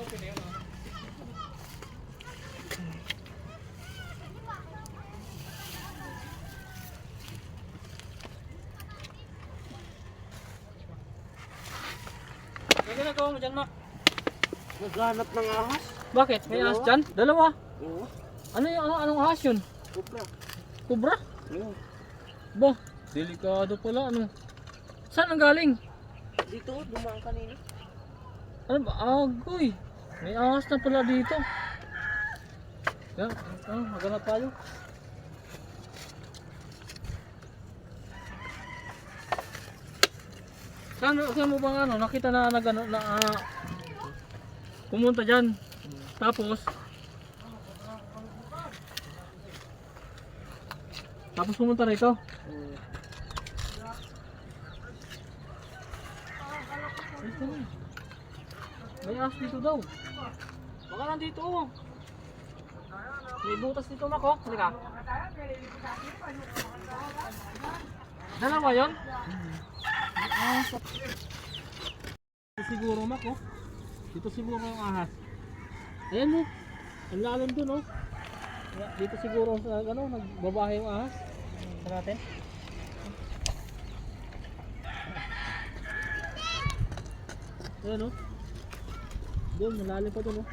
May ginagawa mo dyan, Mac? Naghanap ng ahas. Bakit? May ahas dyan? Dalawa. Oo. Ano yung anong ahas yun? Kupra. Kubra? Oo. Bah, delikado pala ano. Saan ang galing? Dito, dumaan kanina. Ano ba? Agoy. May ahas na pala dito. Yan, maghanap tayo. Saan mo bang ano, nakita na pumunta dyan. Tapos pumunta rito. May ahas dito daw. Baka nandito. May butas dito, Mako. Halika. Dalawa yun? Dito siguro, Mako. Dito siguro ang ahas. Ayan mo. Ang lalim dun, oh. Dito siguro sa ano, nagbabahay yung ahas. Sa natin. Ayan, oh. Doon, malalim pa dun, oh.